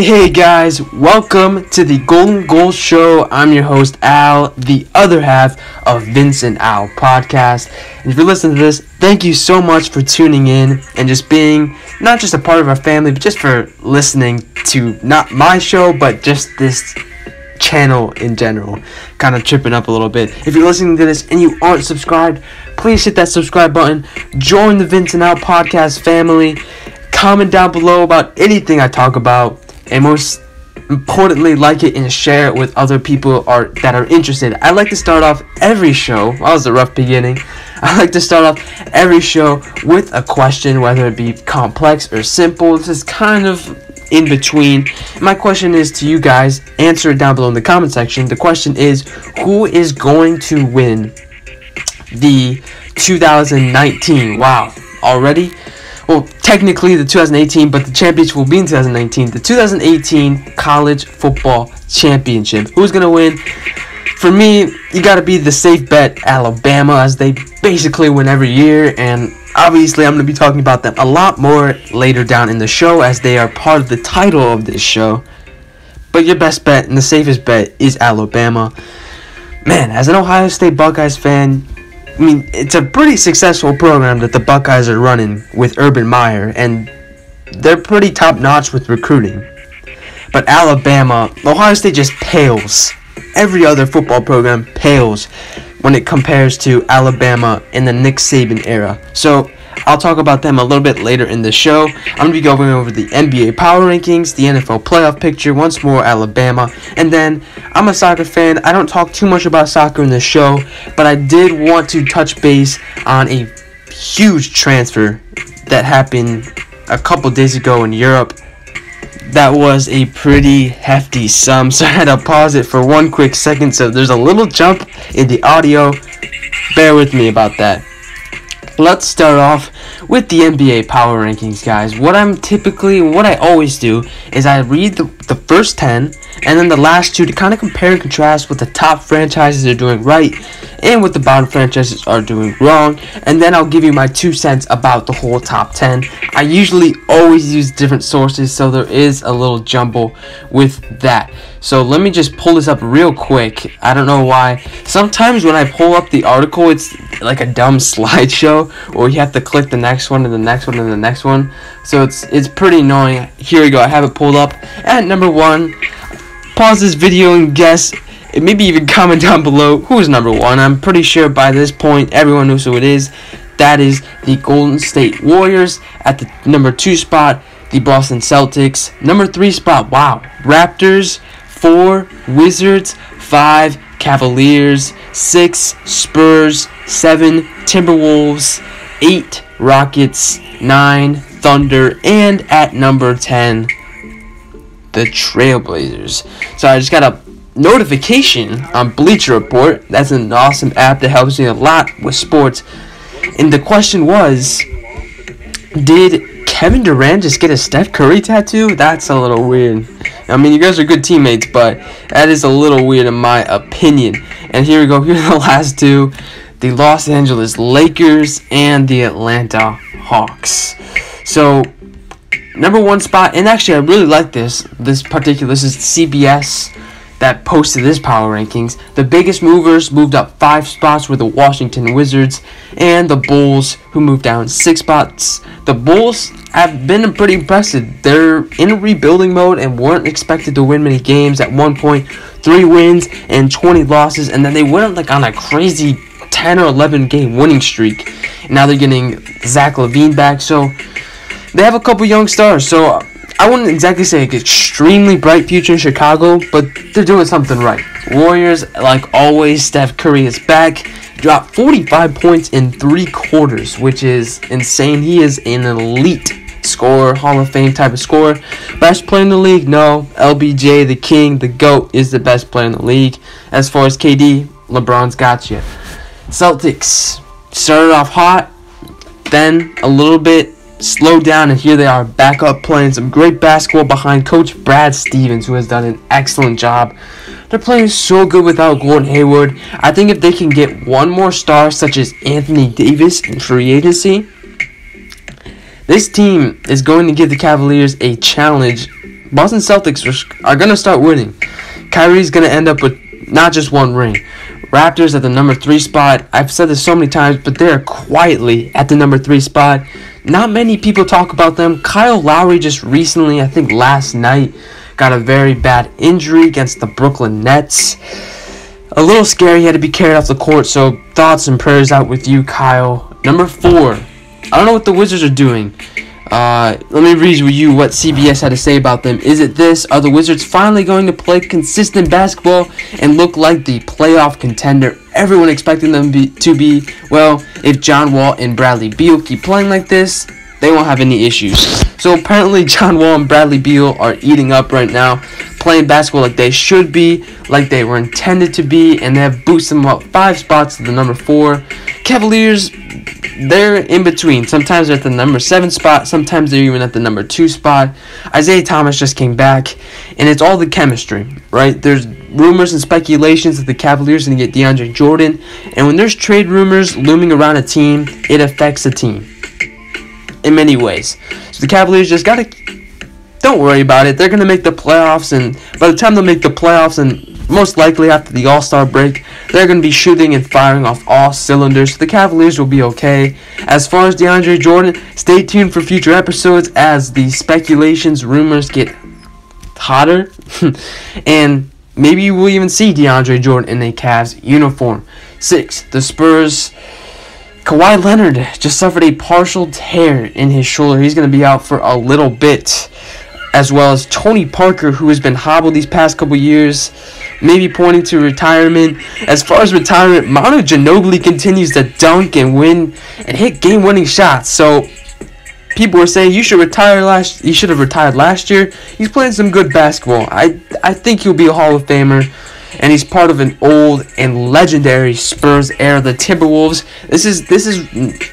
Hey guys, welcome to the Golden Goal Show. I'm your host Al, the other half of Vince and Al podcast. And if you're listening to this, thank you so much for tuning in and just being not just a part of our family, but just for listening to not my show, but just this channel in general. Kind of tripping up a little bit. If you're listening to this and you aren't subscribed, please hit that subscribe button. Join the Vince and Al podcast family. Comment down below about anything I talk about. And most importantly, like it and share it with other people that are interested. I like to start off every show. Well, that was a rough beginning. I like to start off every show with a question, whether it be complex or simple. This is kind of in between. My question is to you guys. Answer it down below in the comment section. The question is, who is going to win the 2019? Wow, already? Well, technically the 2018, but the championship will be in 2019. The 2018 College Football Championship. Who's going to win? For me, you got to be the safe bet, Alabama, as they basically win every year. And obviously, I'm going to be talking about them a lot more later down in the show, as they are part of the title of this show. But your best bet and the safest bet is Alabama. Man, as an Ohio State Buckeyes fan, I mean, it's a pretty successful program that the Buckeyes are running with Urban Meyer, and they're pretty top-notch with recruiting. But Alabama, Ohio State just pales. Every other football program pales when it compares to Alabama in the Nick Saban era. So I'll talk about them a little bit later in the show. I'm going to be going over the NBA power rankings, the NFL playoff picture, once more Alabama. And then, I'm a soccer fan. I don't talk too much about soccer in the show, but I did want to touch base on a huge transfer that happened a couple days ago in Europe. That was a pretty hefty sum, so I had to pause it for one quick second. So there's a little jump in the audio. Bear with me about that. Let's start off with the NBA power rankings, guys. What I always do is I read the first 10 and then the last 2 to kind of compare and contrast what the top franchises are doing right and what the bottom franchises are doing wrong, and then I'll give you my 2 cents about the whole top 10. I usually always use different sources, so there is a little jumble with that. So let me just pull this up real quick. I don't know why. Sometimes when I pull up the article, it's like a dumb slideshow, or you have to click the next one and the next one and the next one. So it's pretty annoying. Here we go. I have it pulled up. At number 1, pause this video and guess. Maybe even comment down below who is number 1. I'm pretty sure by this point everyone knows who it is. That is the Golden State Warriors. At the number 2 spot, the Boston Celtics. Number 3 spot, wow, Raptors. 4, Wizards. 5, Cavaliers. 6, Spurs. 7, Timberwolves. 8, Rockets. 9, Thunder. And at number 10, the Trailblazers. So I just got a notification on Bleacher Report. That's an awesome app that helps me a lot with sports. And the question was, did Kevin Durant just get a Steph Curry tattoo? That's a little weird. I mean, you guys are good teammates, but that is a little weird in my opinion. And here we go. Here are the last 2. The Los Angeles Lakers and the Atlanta Hawks. So, number 1 spot, and actually I really like this is CBS that posted this power rankings. The biggest movers moved up 5 spots were the Washington Wizards and the Bulls, who moved down 6 spots. The Bulls have been pretty impressive. They're in rebuilding mode and weren't expected to win many games. At one point, 3 wins and 20 losses, and then they went on a crazy 10 or 11 game winning streak. Now they're getting Zach LaVine back, so they have a couple young stars. So I wouldn't exactly say an extremely bright future in Chicago, but they're doing something right. Warriors, like always, Steph Curry is back. Dropped 45 points in 3 quarters, which is insane. He is an elite scorer, Hall of Fame type of scorer. Best player in the league? No. LBJ, the king, the GOAT, is the best player in the league. As far as KD, LeBron's got you. Celtics started off hot, then a little bit slowed down, and here they are back up playing some great basketball behind Coach Brad Stevens, who has done an excellent job. They're playing so good without Gordon Hayward. I think if they can get one more star, such as Anthony Davis in free agency, this team is going to give the Cavaliers a challenge Boston Celtics are going to start winning. Kyrie's going to end up with not just one ring. Raptors at the number 3 spot. I've said this so many times, but they're quietly at the number 3 spot. Not many people talk about them. Kyle Lowry just recently, I think last night, got a very bad injury against the Brooklyn Nets. A little scary. He had to be carried off the court, so thoughts and prayers out with you, Kyle. Number 4. I don't know what the Wizards are doing. Let me read you what CBS had to say about them. Is it this? Are the Wizards finally going to play consistent basketball and look like the playoff contender everyone expected them to be? Well, if John Wall and Bradley Beal keep playing like this, they won't have any issues. So apparently John Wall and Bradley Beal are eating up right now, playing basketball like they should be, like they were intended to be, and they have boosted them up 5 spots to the number 4. Cavaliers, they're in between. Sometimes they're at the number 7 spot. Sometimes they're even at the number 2 spot. Isaiah Thomas just came back, and it's all the chemistry, right? There's rumors and speculations that the Cavaliers are going to get DeAndre Jordan, and when there's trade rumors looming around a team, it affects a team in many ways. So the Cavaliers just gotta, don't worry about it. They're going to make the playoffs, and by the time they make the playoffs, and most likely after the All-Star break, they're going to be shooting and firing off all cylinders. So the Cavaliers will be okay. As far as DeAndre Jordan, stay tuned for future episodes as the speculations, rumors get hotter. And maybe we'll even see DeAndre Jordan in a Cavs uniform. 6. The Spurs. Kawhi Leonard just suffered a partial tear in his shoulder. He's going to be out for a little bit. As well as Tony Parker, who has been hobbled these past couple years, maybe pointing to retirement. As far as retirement, Manu Ginobili continues to dunk and win and hit game-winning shots. So people were saying you should have retired last year. He's playing some good basketball. I think he'll be a Hall of Famer. And he's part of an old and legendary Spurs era, the Timberwolves. This is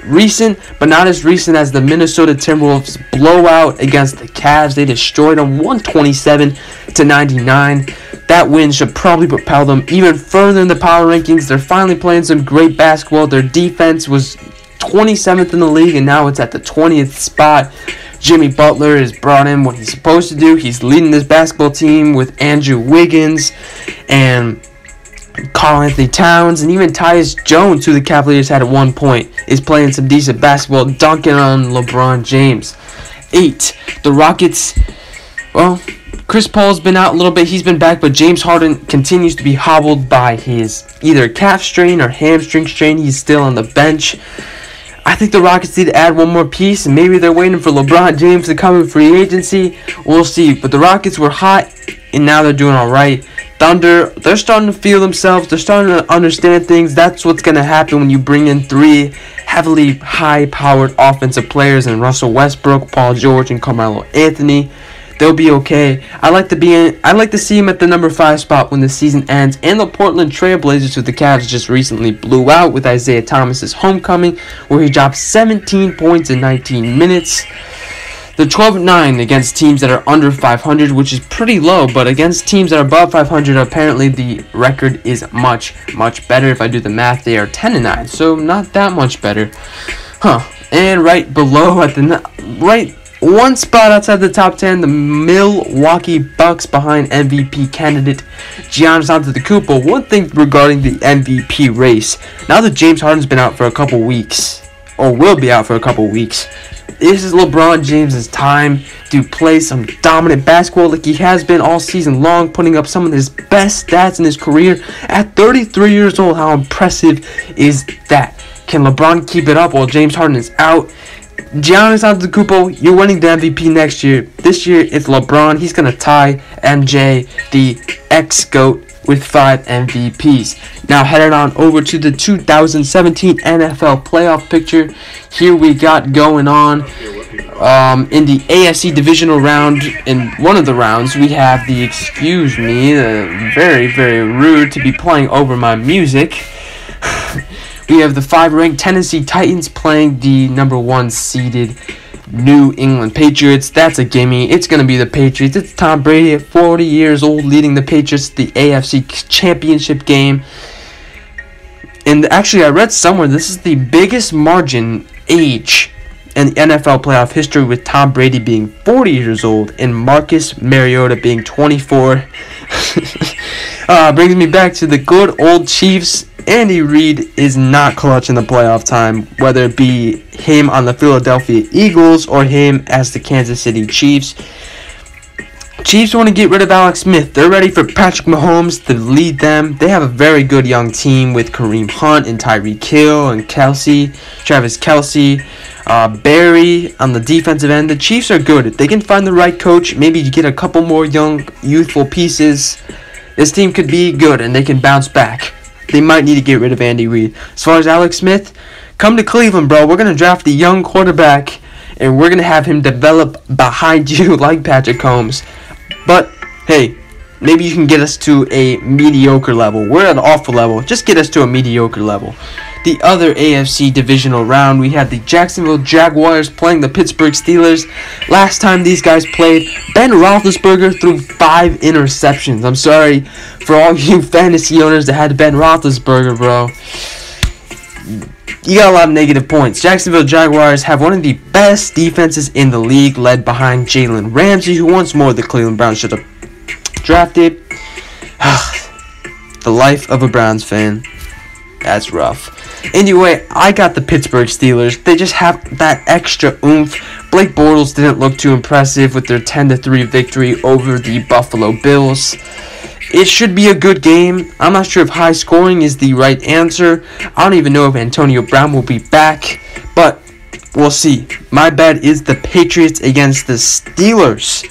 recent, but not as recent as the Minnesota Timberwolves blowout against the Cavs. They destroyed them 127-99. That win should probably propel them even further in the power rankings. They're finally playing some great basketball. Their defense was 27th in the league, and now it's at the 20th spot. Jimmy Butler is brought in what he's supposed to do. He's leading this basketball team with Andrew Wiggins and Karl-Anthony Towns, and even Tyus Jones, who the Cavaliers had at one point, is playing some decent basketball, dunking on LeBron James. 8. The Rockets, well, Chris Paul's been out a little bit. He's been back, but James Harden continues to be hobbled by his either calf strain or hamstring strain. He's still on the bench. I think the Rockets need to add one more piece, and maybe they're waiting for LeBron James to come in free agency. We'll see. But the Rockets were hot, and now they're doing all right. Thunder, they're starting to feel themselves. They're starting to understand things. That's what's going to happen when you bring in 3 heavily high-powered offensive players in Russell Westbrook, Paul George, and Carmelo Anthony. They'll be okay. I like to see him at the number 5 spot when the season ends. And the Portland Trail Blazers, who the Cavs just recently blew out with Isaiah Thomas's homecoming, where he dropped 17 points in 19 minutes. They're 12-9 against teams that are under 500, which is pretty low. But against teams that are above 500, apparently the record is much, much better. If I do the math, they are 10-9, so not that much better. And right below at the one spot outside the top 10, the Milwaukee Bucks behind MVP candidate Giannis Antetokounmpo. One thing regarding the MVP race, now that James Harden's been out for a couple weeks, or will be out for a couple weeks, this is LeBron James' time to play some dominant basketball like he has been all season long, putting up some of his best stats in his career at 33 years old. How impressive is that? Can LeBron keep it up while James Harden is out? Giannis Antetokounmpo, you're winning the MVP next year. This year, it's LeBron. He's going to tie MJ, the ex-GOAT, with 5 MVPs. Now, headed on over to the 2017 NFL playoff picture. Here we got going on in the AFC divisional round. In one of the rounds, we have very, very rude to be playing over my music. We have the 5-ranked Tennessee Titans playing the number 1 seeded New England Patriots. That's a gimme. It's going to be the Patriots. It's Tom Brady at 40 years old leading the Patriots to the AFC Championship game. And actually, I read somewhere this is the biggest margin age in NFL playoff history, with Tom Brady being 40 years old and Marcus Mariota being 24. Brings me back to the good old Chiefs. Andy Reid is not clutch in the playoff time, whether it be him on the Philadelphia Eagles or him as the Kansas City Chiefs. Chiefs want to get rid of Alex Smith. They're ready for Patrick Mahomes to lead them. They have a very good young team with Kareem Hunt and Tyreek Hill and Travis Kelce, Barry on the defensive end. The Chiefs are good. If they can find the right coach, maybe get a couple more young, youthful pieces, this team could be good and they can bounce back. They might need to get rid of Andy Reid. As far as Alex Smith, come to Cleveland, bro. We're going to draft a young quarterback, and we're going to have him develop behind you like Patrick Mahomes. But, hey, maybe you can get us to a mediocre level. We're at an awful level. Just get us to a mediocre level. The other AFC divisional round, we had the Jacksonville Jaguars playing the Pittsburgh Steelers. Last time these guys played, Ben Roethlisberger threw 5 interceptions. I'm sorry for all you fantasy owners that had Ben Roethlisberger, bro. You got a lot of negative points. Jacksonville Jaguars have one of the best defenses in the league, led behind Jalen Ramsey, who once more the Cleveland Browns should have drafted. The life of a Browns fan. That's rough. Anyway, I got the Pittsburgh Steelers. They just have that extra oomph. Blake Bortles didn't look too impressive with their 10-3 victory over the Buffalo Bills. It should be a good game. I'm not sure if high scoring is the right answer. I don't even know if Antonio Brown will be back, but we'll see. My bet is the Patriots against the Steelers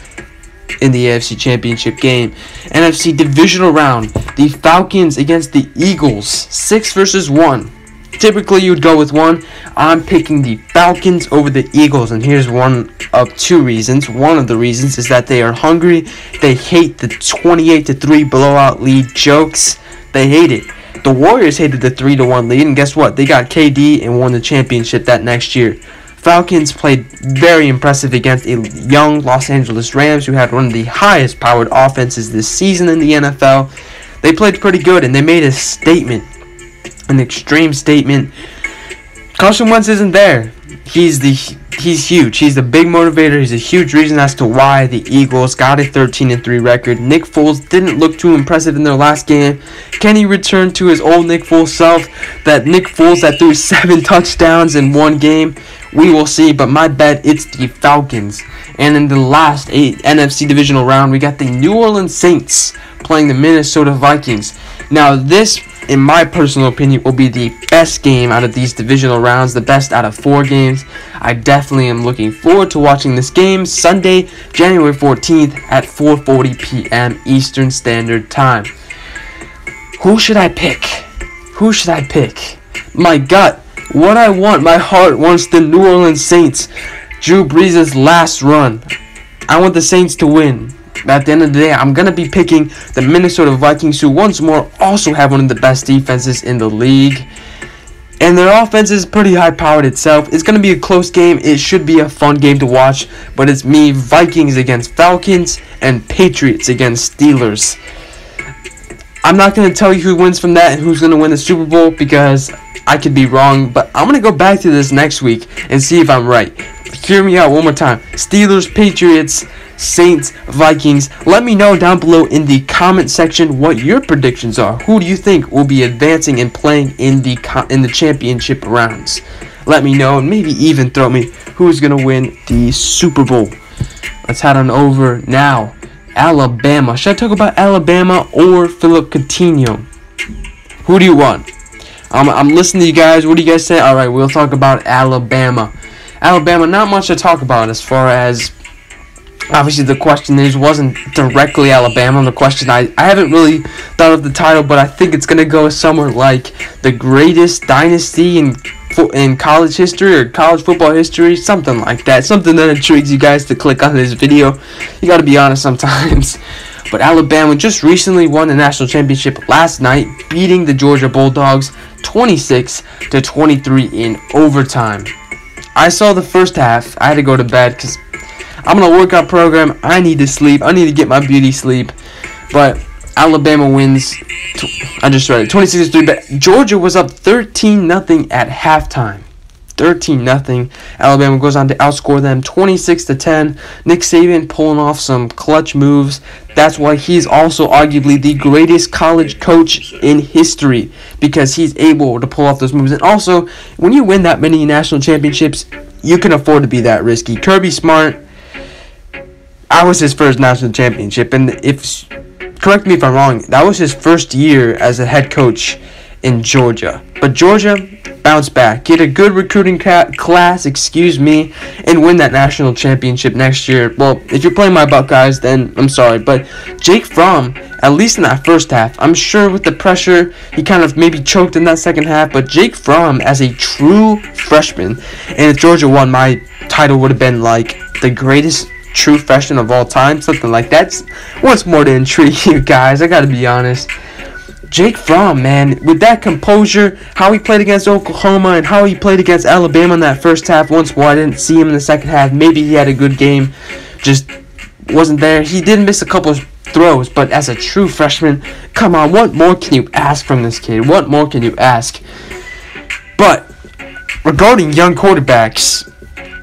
in the AFC Championship game. NFC Divisional Round, the Falcons against the Eagles, 6-1. Typically, you'd go with one. I'm picking the Falcons over the Eagles, and here's one of 2 reasons. One of the reasons is that they are hungry. They hate the 28-3 blowout lead jokes. They hate it. The Warriors hated the 3-1 lead, and guess what? They got KD and won the championship that next year. Falcons played very impressive against a young Los Angeles Rams, who had one of the highest powered offenses this season in the NFL. They played pretty good, and they made a statement. An extreme statement. Carson Wentz isn't there. He's huge. He's the big motivator. He's a huge reason as to why the Eagles got a 13-3 record. Nick Foles didn't look too impressive in their last game. Can he return to his old Nick Foles self? That Nick Foles that threw 7 touchdowns in one game? We will see, but my bet, it's the Falcons. And in the last NFC divisional round, we got the New Orleans Saints playing the Minnesota Vikings. Now, this, in my personal opinion, will be the best game out of these divisional rounds, the best out of 4 games. I definitely am looking forward to watching this game Sunday, January 14th at 4:40 p.m. Eastern Standard Time. Who should I pick? Who should I pick? My gut, what I want, my heart wants the New Orleans Saints. Drew Brees' last run. I want the Saints to win. At the end of the day, I'm going to be picking the Minnesota Vikings, who once more also have one of the best defenses in the league. And their offense is pretty high-powered itself. It's going to be a close game. It should be a fun game to watch. But it's me, Vikings against Falcons, and Patriots against Steelers. I'm not going to tell you who wins from that and who's going to win the Super Bowl, because I could be wrong. But I'm going to go back to this next week and see if I'm right. Hear me out one more time. Steelers, Patriots, Saints, Vikings. Let me know down below in the comment section what your predictions are. Who do you think will be advancing and playing in the championship rounds? Let me know, and maybe even throw me who's going to win the Super Bowl. Let's head on over now. Alabama. Should I talk about Alabama or Philip Coutinho? Who do you want? I'm listening to you guys. What do you guys say? All right, we'll talk about Alabama. Alabama, not much to talk about as far as, obviously the question wasn't directly Alabama. The question, I haven't really thought of the title, but I think it's going to go somewhere like the greatest dynasty in college history or college football history, something like that. Something that intrigues you guys to click on this video. You got to be honest sometimes. But Alabama just recently won the national championship last night, beating the Georgia Bulldogs 26-23 in overtime. I saw the first half. I had to go to bed because I'm on a workout program. I need to sleep. I need to get my beauty sleep. But Alabama wins. I just read it. 26-3. But Georgia was up 13-0 at halftime. 13-0. Alabama goes on to outscore them 26-10. Nick Saban pulling off some clutch moves. That's why he's also arguably the greatest college coach in history, because he's able to pull off those moves. And also, when you win that many national championships, you can afford to be that risky. Kirby Smart, that was his first national championship, and correct me if I'm wrong, that was his first year as a head coach in Georgia. But Georgia bounced back, get a good recruiting class, and win that national championship next year. Well, if you're playing my Buckeyes, then I'm sorry, but Jake Fromm, at least in that first half, I'm sure with the pressure, he kind of maybe choked in that second half, but Jake Fromm as a true freshman, and if Georgia won, my title would have been like the greatest true freshman of all time, something like that. Once more to intrigue you guys, I gotta be honest. Jake Fromm, man, with that composure, how he played against Oklahoma and how he played against Alabama in that first half. Once more, I didn't see him in the second half. Maybe he had a good game, just wasn't there. He did miss a couple of throws, but as a true freshman, come on, what more can you ask from this kid? What more can you ask? But regarding young quarterbacks,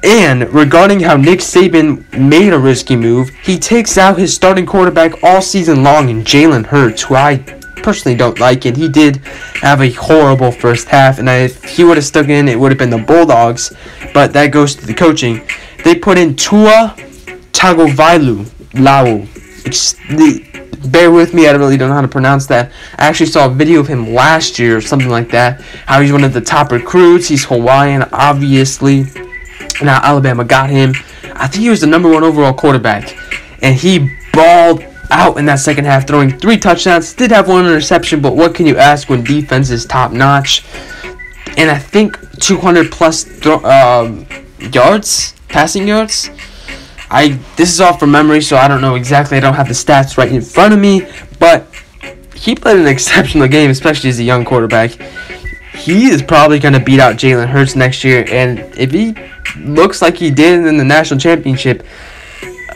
and regarding how Nick Saban made a risky move, he takes out his starting quarterback all season long in Jalen Hurts, who I personally don't like it. He did have a horrible first half, and if he would have stuck in, it would have been the Bulldogs, but that goes to the coaching. They put in Tua Tagovailoa. Bear with me, I really don't know how to pronounce that. I actually saw a video of him last year or something like that, how he's one of the top recruits. He's Hawaiian, obviously. Now Alabama got him. I think he was the number 1 overall quarterback, and he balled out in that second half, throwing 3 touchdowns. Did have 1 interception, but what can you ask when defense is top notch? And I think 200 plus yards, passing yards. This is all from memory, so I don't know exactly. I don't have the stats right in front of me, but he played an exceptional game, especially as a young quarterback. He is probably going to beat out Jalen Hurts next year, and if he looks like he did in the national championship,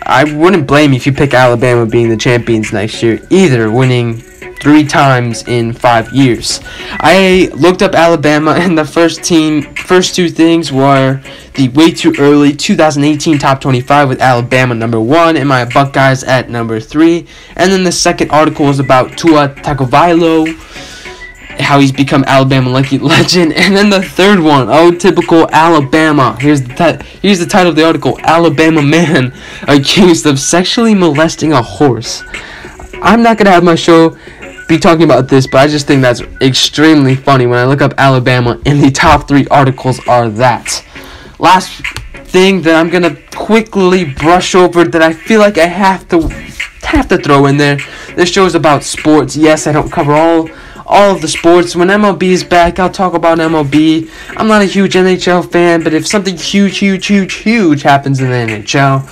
I wouldn't blame you if you pick Alabama being the champions next year either, winning 3 times in 5 years. I looked up Alabama, and the first 2 things were the way too early 2018 top 25 with Alabama number 1 and my Buckeyes at number 3. And then the second article was about Tua Tagovailoa, how he's become Alabama legend. And then the third one, typical Alabama. Here's the title of the article: Alabama man accused of sexually molesting a horse. I'm not gonna have my show be talking about this, but I just think that's extremely funny. When I look up Alabama, and the top 3 articles are that. Last thing that I'm gonna quickly brush over that I feel like I have to throw in there. This show is about sports. Yes, I don't cover all of the sports. When MLB is back, I'll talk about MLB. I'm not a huge NHL fan, but if something huge happens in the NHL,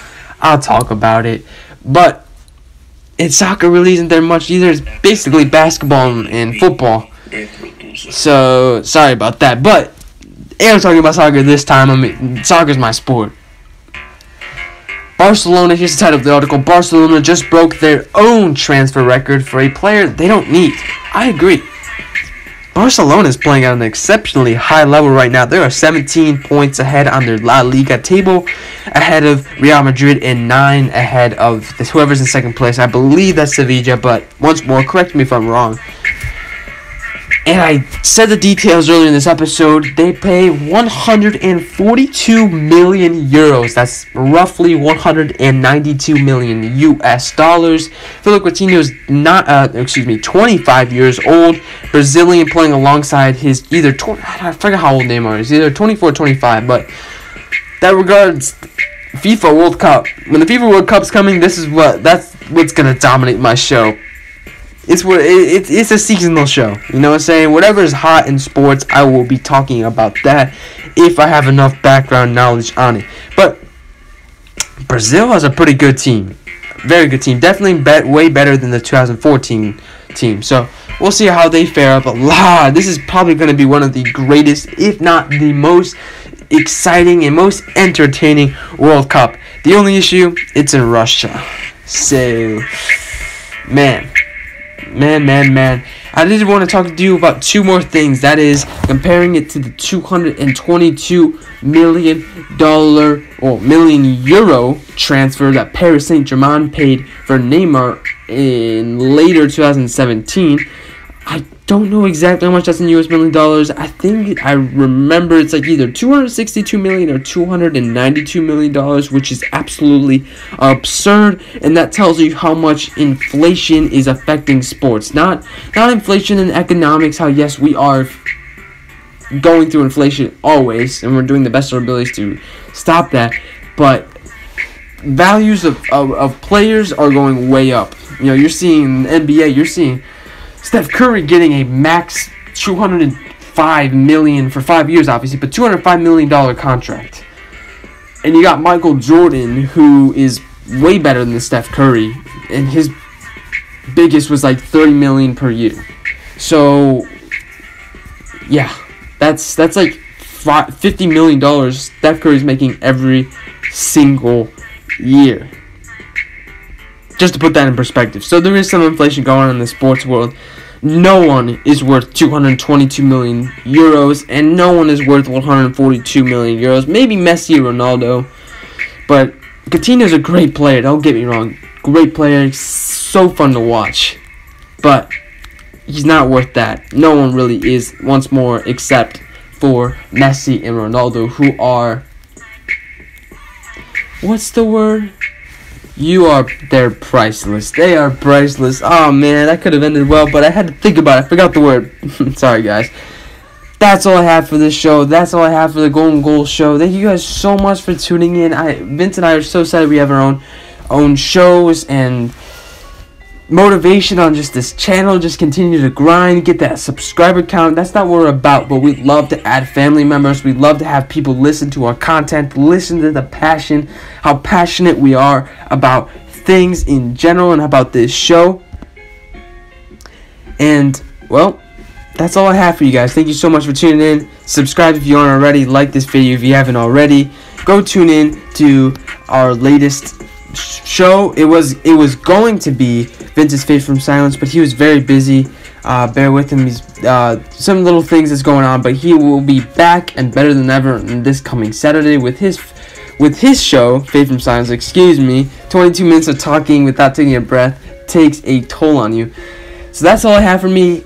I'll talk about it. But in soccer really isn't there much either. It's basically basketball and football. So, sorry about that. But I'm talking about soccer this time. Soccer's my sport. Barcelona, here's the title of the article: Barcelona just broke their own transfer record for a player they don't need. I agree. Barcelona is playing at an exceptionally high level right now. They are 17 points ahead on their La Liga table, ahead of Real Madrid, and 9 ahead of whoever's in second place. I believe that's Sevilla, but once more, correct me if I'm wrong. And I said the details earlier in this episode. They pay 142 million euros. That's roughly 192 million US dollars. Philippe Coutinho is 25 years old. Brazilian, playing alongside his I forget how old Neymar is. Either 24 or 25, but that regards FIFA World Cup. When the FIFA World Cup's coming, that's what's gonna dominate my show. It's a seasonal show. You know what I'm saying? Whatever is hot in sports, I will be talking about that if I have enough background knowledge on it. But Brazil has a pretty good team. Very good team. Definitely way better than the 2014 team. So we'll see how they fare. But this is probably going to be one of the greatest, if not the most exciting and most entertaining World Cup. The only issue, it's in Russia. So, man. Man. I did want to talk to you about two more things. That is, comparing it to the $222 million euro transfer that Paris Saint-Germain paid for Neymar in later 2017. I don't know exactly how much that's in US million dollars. I think I remember it's like either $262 million or $292 million, which is absolutely absurd, and that tells you how much inflation is affecting sports. Not inflation in economics, how yes, we are going through inflation always, and we're doing the best of our abilities to stop that, but values of players are going way up. You know, you're seeing in the NBA, you're seeing Steph Curry getting a max $205 million for 5 years, obviously, but $205 million contract. And you got Michael Jordan, who is way better than Steph Curry, and his biggest was like $30 million per year. So, yeah, that's like $50 million Steph Curry's making every single year. Just to put that in perspective. So there is some inflation going on in the sports world. No one is worth 222 million euros, and no one is worth 142 million euros. Maybe Messi or Ronaldo. But Coutinho's a great player, don't get me wrong. Great player, so fun to watch. But he's not worth that. No one really is, once more, except for Messi and Ronaldo, who are... What's the word? They're priceless. They are priceless. Oh man, that could have ended well, but I had to think about it. I forgot the word. Sorry, guys. That's all I have for this show. That's all I have for the Golden Goal Show. Thank you guys so much for tuning in. Vince and I are so excited we have our own shows and motivation on just this channel. Just continue to grind, get that subscriber count. That's not what we're about, but we'd love to add family members. We'd love to have people listen to our content, listen to the passion, how passionate we are about things in general and about this show. And, well, that's all I have for you guys. Thank you so much for tuning in. Subscribe if you aren't already. Like this video if you haven't already. Go tune in to our latest show. It was going to be Vince's Fade from Silence, but he was very busy. Bear with him. He's some little things that's going on, but he will be back and better than ever this coming Saturday with his show, Fade from Silence. 22 minutes of talking without taking a breath takes a toll on you. So that's all I have for me.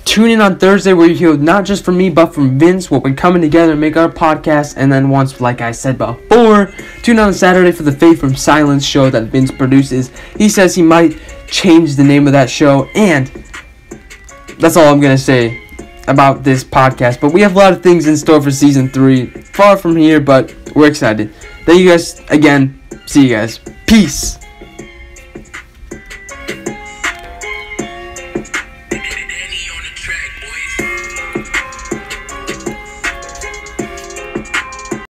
Tune in on Thursday where you hear not just from me but from Vince. We'll be coming together and make our podcast. And then once, like I said before, tune in on Saturday for the Fade from Silence show that Vince produces. He says he might change the name of that show. And that's all I'm going to say about this podcast. But we have a lot of things in store for Season 3. Far from here, but we're excited. Thank you guys again. See you guys. Peace.